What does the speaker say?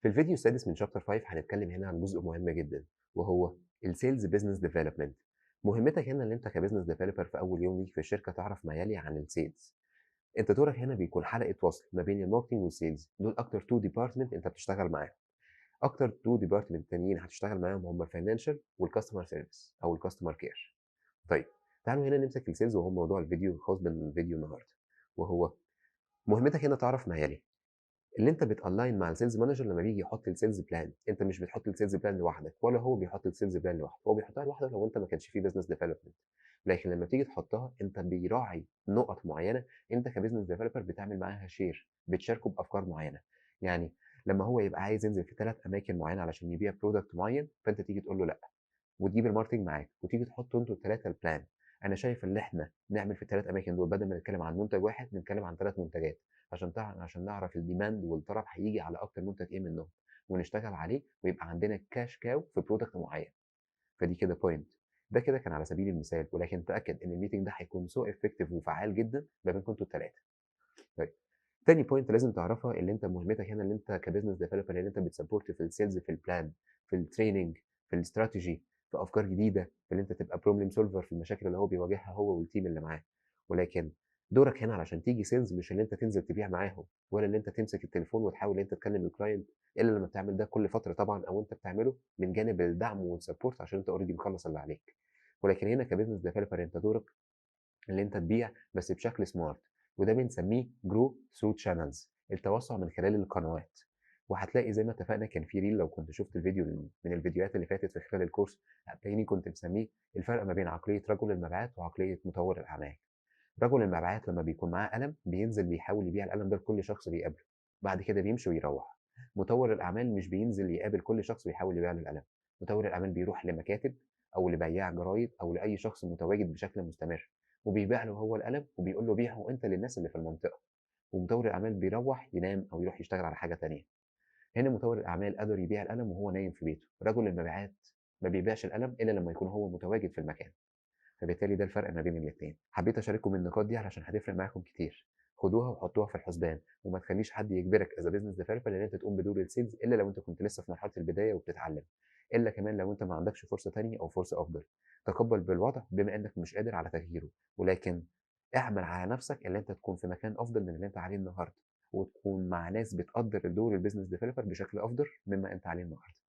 في الفيديو السادس من شابتر 5 هنتكلم هنا عن جزء مهم جدا، وهو السيلز بزنس ديفلوبمنت. مهمتك هنا ان انت كبزنس ديفلوبر في اول يوم ليك في الشركه تعرف ما يلي عن السيلز. انت دورك هنا بيكون حلقه وصل ما بين الماركتنج والسيلز، دول اكتر تو ديبارتمنت انت بتشتغل معاهم. اكتر تو ديبارتمنت تانيين هتشتغل معاهم هم الفاينانشال والكاستمر سيرفيس او الكاستمر كير. طيب، تعالوا هنا نمسك السيلز وهو موضوع الفيديو الخاص بالفيديو النهارده، وهو مهمتك هنا تعرف ما يلي. اللي انت بتالاين مع السيلز مانجر لما بيجي يحط السيلز بلان، انت مش بتحط السيلز بلان لوحدك ولا هو بيحط السيلز بلان لوحده، هو بيحطها لوحده لو انت ما كانش فيه بزنس ديفلوبمنت. لكن لما بتيجي تحطها انت بيراعي نقط معينه، انت كبزنس ديفلوبر بتعمل معاها شير، بتشاركه بافكار معينه. يعني لما هو يبقى عايز ينزل في 3 اماكن معينه علشان يبيع برودكت معين، فانت تيجي تقول له لا، وتجيب الماركتنج معاك وتيجي تحطوا انتوا الثلاثه البلان. انا شايف ان احنا نعمل في ال3 اماكن دول، بدل ما نتكلم عن منتج واحد نتكلم عن 3 منتجات، عشان نعرف الديماند والطلب هيجي على اكتر منتج ايه منهم، ونشتغل عليه ويبقى عندنا كاش كاو في برودكت معين. فدي كده بوينت. ده كده كان على سبيل المثال، ولكن تاكد ان الميتنج ده هيكون سو افكتيف وفعال جدا ما بينكم انتوا الثلاثه. طيب، تاني بوينت لازم تعرفها، اللي انت مهمتك هنا اللي انت كبزنس ديفلوبر اللي انت بتسبورت في السيلز، في البلان، في التريننج، في الاستراتيجي، في افكار جديده، في اللي انت تبقى بروبلم سولفر في المشاكل اللي هو بيواجهها هو والتيم اللي معاه. ولكن دورك هنا علشان تيجي سيلز مش اللي انت تنزل تبيع معاهم، ولا اللي انت تمسك التليفون وتحاول ان انت تكلم الكلاينت، الا لما بتعمل ده كل فتره طبعا، او انت بتعمله من جانب الدعم والسبورت عشان انت اوريدي مخلص اللي عليك. ولكن هنا كبزنس ديفلوبر انت دورك اللي انت تبيع بس بشكل سمارت، وده بنسميه جرو ثرو شانلز، التوسع من خلال القنوات. وهتلاقي زي ما اتفقنا كان في ريل، لو كنت شفت الفيديو من الفيديوهات اللي فاتت في خلال الكورس، هتلاقيني كنت مسميه الفرق ما بين عقليه رجل المبيعات وعقليه مطور الاعمال. رجل المبيعات لما بيكون معاه قلم بينزل بيحاول يبيع القلم ده لكل شخص بيقابله، بعد كده بيمشي ويروح. مطور الاعمال مش بينزل يقابل كل شخص ويحاول يبيع له القلم. مطور الاعمال بيروح لمكاتب او لبياع جرايد او لاي شخص متواجد بشكل مستمر، وبيبيع له هو القلم وبيقول له بيعه انت للناس اللي في المنطقه. ومطور الاعمال بيروح ينام او يروح يشتغل على حاجه تانيه. هنا مطور الاعمال قدر يبيع القلم وهو نايم في بيته. رجل المبيعات ما بيبيعش القلم الا لما يكون هو متواجد في المكان. فبالتالي ده الفرق ما بين الاثنين. حبيت اشارككم النقاط دي علشان هتفرق معاكم كتير. خدوها وحطوها في الحسبان، وما تخليش حد يجبرك از بزنس ديفلوبر ان انت تقوم بدور السيلز الا لو انت كنت لسه في مرحله البدايه وبتتعلم، الا كمان لو انت ما عندكش فرصه تانية او فرصه افضل. تقبل بالوضع بما انك مش قادر على تغييره، ولكن اعمل على نفسك ان انت تكون في مكان افضل من اللي انت عليه النهارده، وتكون مع ناس بتقدر الدور البيزنس ديفلوبر بشكل افضل مما انت عليه النهارده.